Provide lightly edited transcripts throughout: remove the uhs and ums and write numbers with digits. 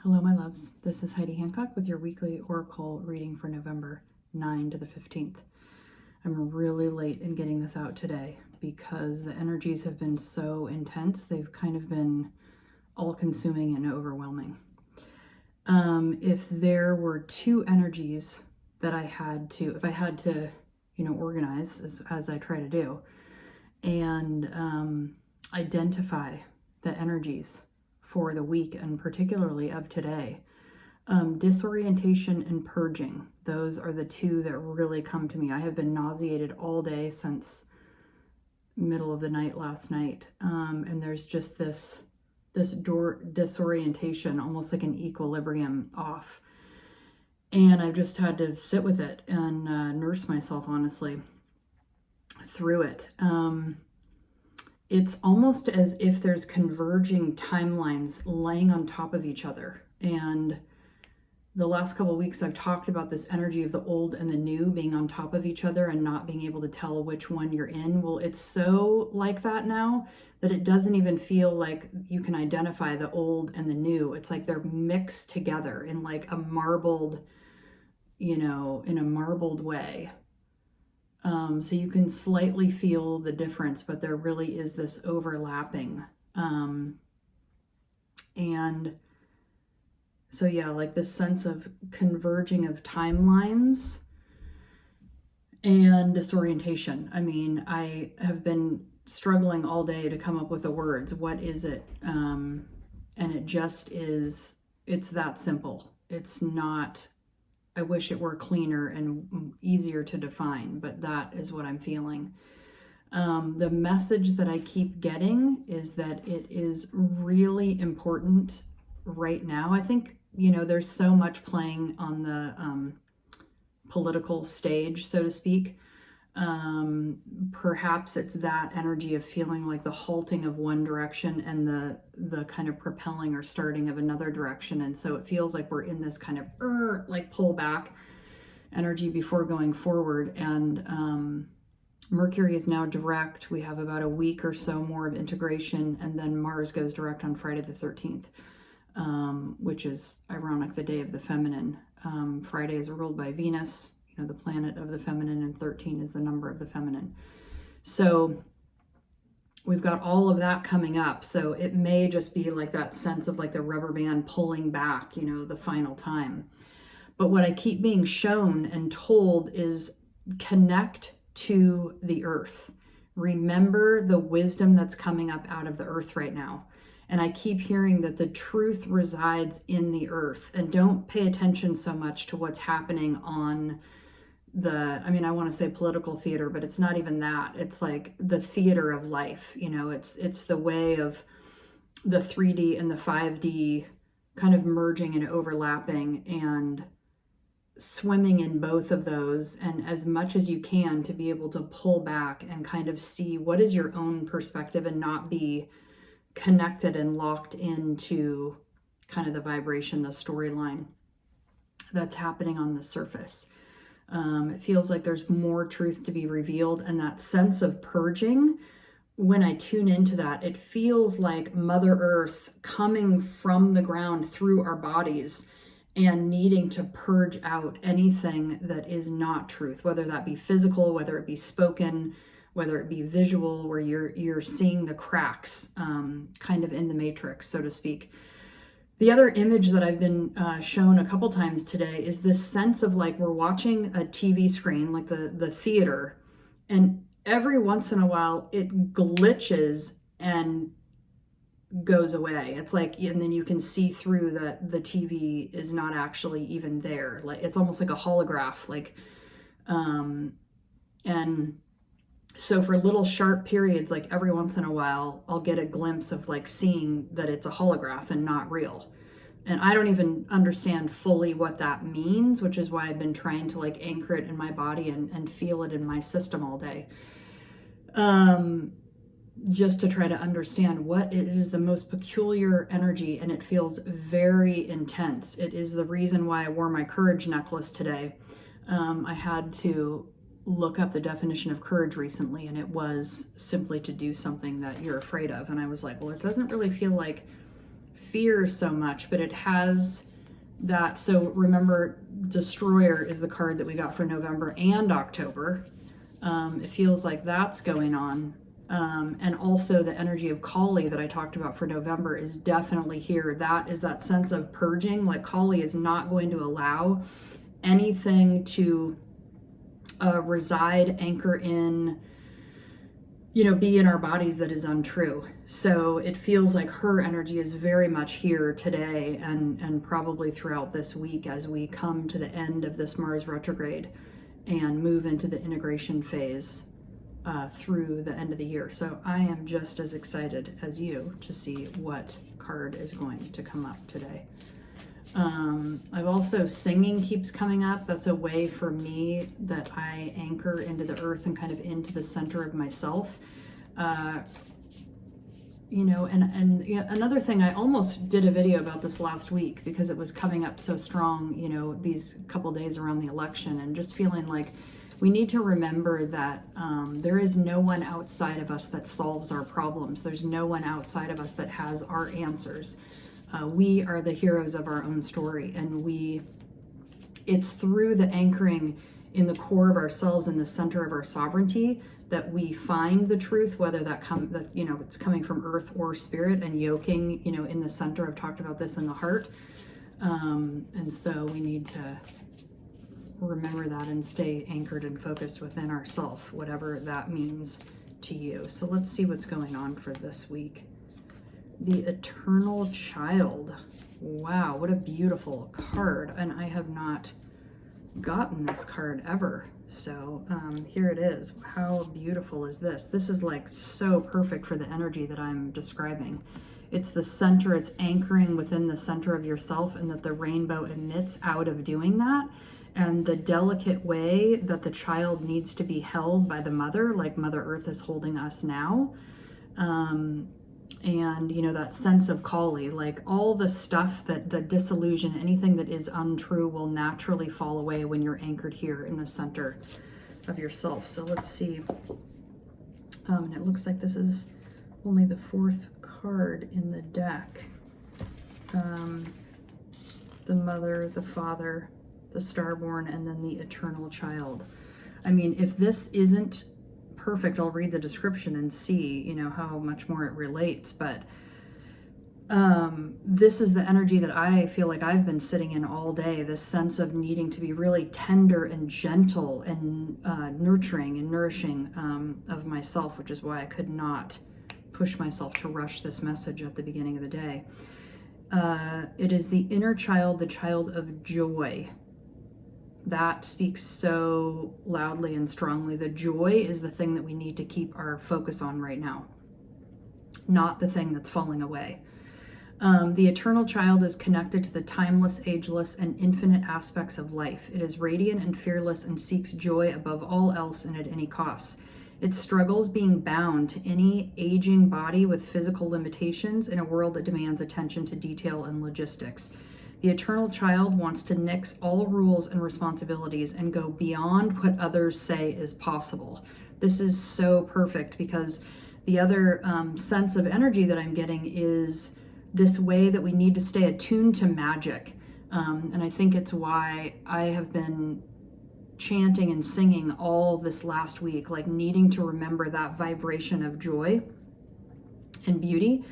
Hello, my loves. This is Heidi Hancock with your weekly oracle reading for November 9 to the 15th. I'm really late in getting this out today because the energies have been so intense. They've kind of been all-consuming and overwhelming. If there were two energies that if I had to, organize as I try to do, and identify the energies for the week and particularly of today. Disorientation and purging. Those are the two that really come to me. I have been nauseated all day since middle of the night last night. And there's just this disorientation, almost like an equilibrium off. And I've just had to sit with it and nurse myself, honestly, through it. It's almost as if there's converging timelines laying on top of each other. And the last couple of weeks, I've talked about this energy of the old and the new being on top of each other and not being able to tell which one you're in. Well, it's so like that now that it doesn't even feel like you can identify the old and the new. It's like they're mixed together in like a marbled, in a marbled way. So you can slightly feel the difference, but there really is this overlapping. And so, yeah, like this sense of converging of timelines and disorientation. I mean, I have been struggling all day to come up with the words. What is it? And it just is, it's that simple. It's not, I wish it were cleaner and easier to define, but that is what I'm feeling. The message that I keep getting is that it is really important right now. I think, there's so much playing on the political stage, so to speak. Perhaps it's that energy of feeling like the halting of one direction and the kind of propelling or starting of another direction. And so it feels like we're in this kind of like pull back energy before going forward. And Mercury is now direct. We have about a week or so more of integration, and then Mars goes direct on Friday the 13th, which is ironic, the day of the feminine. Friday is ruled by Venus, the planet of the feminine, and 13 is the number of the feminine. So we've got all of that coming up. So it may just be like that sense of like the rubber band pulling back, the final time. But what I keep being shown and told is connect to the earth. Remember the wisdom that's coming up out of the earth right now. And I keep hearing that the truth resides in the earth. And don't pay attention so much to what's happening on I want to say political theater, but it's not even that. It's like the theater of life. It's the way of the 3D and the 5D kind of merging and overlapping and swimming in both of those, and as much as you can to be able to pull back and kind of see what is your own perspective and not be connected and locked into kind of the vibration, the storyline that's happening on the surface. It feels like there's more truth to be revealed, and that sense of purging, when I tune into that, it feels like Mother Earth coming from the ground through our bodies and needing to purge out anything that is not truth, whether that be physical, whether it be spoken, whether it be visual, where you're seeing the cracks kind of in the matrix, so to speak. The other image that I've been shown a couple times today is this sense of like we're watching a TV screen, like the theater, and every once in a while it glitches and goes away. It's like, and then you can see through that the TV is not actually even there. Like it's almost like a holograph, and so for little sharp periods, like every once in a while, I'll get a glimpse of like seeing that it's a holograph and not real. And I don't even understand fully what that means, which is why I've been trying to like anchor it in my body and feel it in my system all day. Just to try to understand what it is, the most peculiar energy, and it feels very intense. It is the reason why I wore my courage necklace today. I had to look up the definition of courage recently, and it was simply to do something that you're afraid of. And I was like, well, it doesn't really feel like fear so much, but it has that. So remember, Destroyer is the card that we got for November and October. It feels like that's going on. And also the energy of Kali that I talked about for November is definitely here. That is that sense of purging. Like Kali is not going to allow anything to reside, anchor in, be in our bodies that is untrue. So it feels like her energy is very much here today and probably throughout this week as we come to the end of this Mars retrograde and move into the integration phase through the end of the year. So I am just as excited as you to see what card is going to come up today. I've also, singing keeps coming up. That's a way for me that I anchor into the earth and kind of into the center of myself. And another thing, I almost did a video about this last week because it was coming up so strong, these couple days around the election, and just feeling like we need to remember that there is no one outside of us that solves our problems. There's no one outside of us that has our answers. We are the heroes of our own story, and it's through the anchoring in the core of ourselves, in the center of our sovereignty, that we find the truth, whether it's coming from earth or spirit, and yoking, in the center. I've talked about this in the heart. And so we need to remember that and stay anchored and focused within ourselves, whatever that means to you. So let's see what's going on for this week. The Eternal Child. Wow, what a beautiful card. And I have not gotten this card ever. So here it is. How beautiful is this? This is like so perfect for the energy that I'm describing. It's the center, it's anchoring within the center of yourself, and that the rainbow emits out of doing that. And the delicate way that the child needs to be held by the mother, like Mother Earth is holding us now. And that sense of Kali, like all the stuff that the disillusion, anything that is untrue will naturally fall away when you're anchored here in the center of yourself. So let's see. And it looks like this is only the fourth card in the deck. The mother, the father, the starborn, and then the eternal child. I mean, if this isn't perfect, I'll read the description and see, how much more it relates. But this is the energy that I feel like I've been sitting in all day, this sense of needing to be really tender and gentle and nurturing and nourishing of myself, which is why I could not push myself to rush this message at the beginning of the day. It is the inner child, the child of joy. That speaks so loudly and strongly. The joy is the thing that we need to keep our focus on right now, not the thing that's falling away. The eternal child is connected to the timeless, ageless, and infinite aspects of life. It is radiant and fearless and seeks joy above all else and at any cost. It struggles being bound to any aging body with physical limitations in a world that demands attention to detail and logistics. The eternal child wants to nix all rules and responsibilities and go beyond what others say is possible. This is so perfect because the other sense of energy that I'm getting is this way that we need to stay attuned to magic. And I think it's why I have been chanting and singing all this last week, like needing to remember that vibration of joy and beauty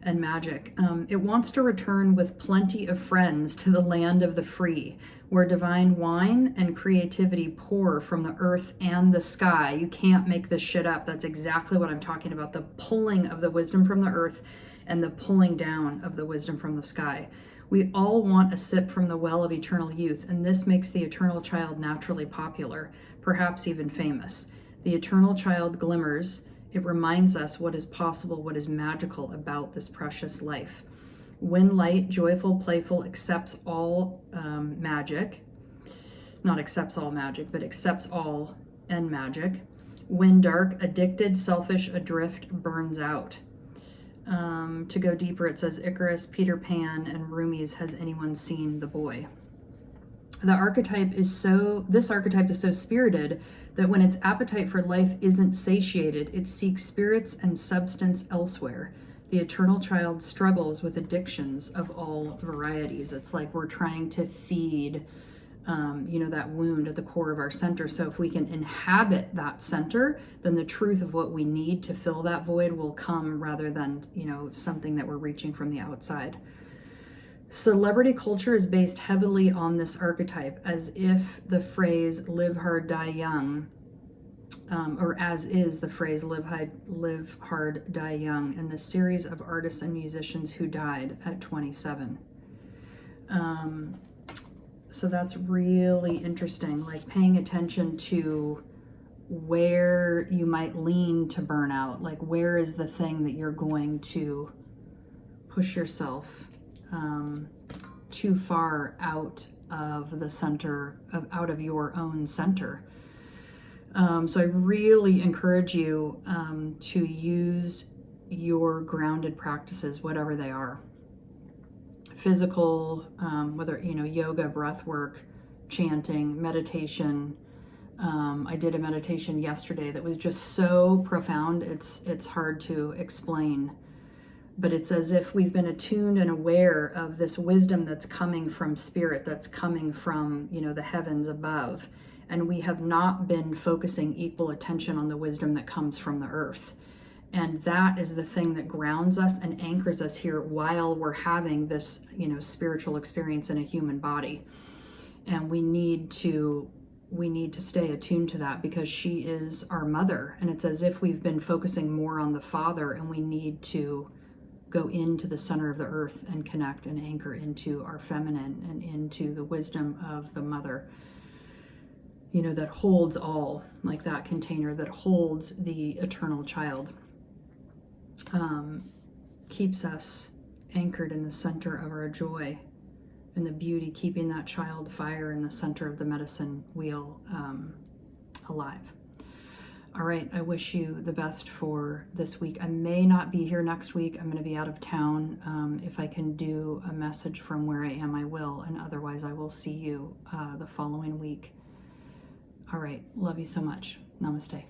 and magic. It wants to return with plenty of friends to the land of the free, where divine wine and creativity pour from the earth and the sky. You can't make this shit up. That's exactly what I'm talking about. The pulling of the wisdom from the earth and the pulling down of the wisdom from the sky. We all want a sip from the well of eternal youth, and this makes the eternal child naturally popular, perhaps even famous. The eternal child glimmers. It reminds us what is possible, what is magical about this precious life. When light, joyful, playful, accepts all magic, not accepts all magic, but accepts all and magic. When dark, addicted, selfish, adrift, burns out. To go deeper, it says Icarus, Peter Pan, and Rumi's Has Anyone Seen the Boy? This archetype is so spirited that when its appetite for life isn't satiated, it seeks spirits and substance elsewhere. The eternal child struggles with addictions of all varieties. It's like we're trying to feed, that wound at the core of our center. So if we can inhabit that center, then the truth of what we need to fill that void will come, rather than, something that we're reaching from the outside. Celebrity culture is based heavily on this archetype, as if the phrase live hard, die young, or as is the phrase live hard, die young, in the series of artists and musicians who died at 27. So that's really interesting, like paying attention to where you might lean to burnout, like where is the thing that you're going to push yourself too far out of the center, out of your own center. So I really encourage you to use your grounded practices, whatever they are. Physical, whether, yoga, breath work, chanting, meditation. I did a meditation yesterday that was just so profound, it's hard to explain. But it's as if we've been attuned and aware of this wisdom that's coming from spirit, that's coming from, the heavens above. And we have not been focusing equal attention on the wisdom that comes from the earth. And that is the thing that grounds us and anchors us here while we're having this, spiritual experience in a human body. And we need to stay attuned to that, because she is our mother. And it's as if we've been focusing more on the Father, and we need to go into the center of the earth and connect and anchor into our feminine and into the wisdom of the mother, that holds all, like that container that holds the eternal child. Keeps us anchored in the center of our joy and the beauty, keeping that child fire in the center of the medicine wheel alive. All right, I wish you the best for this week. I may not be here next week. I'm going to be out of town. If I can do a message from where I am, I will, and otherwise I will see you the following week. All right, love you so much. Namaste.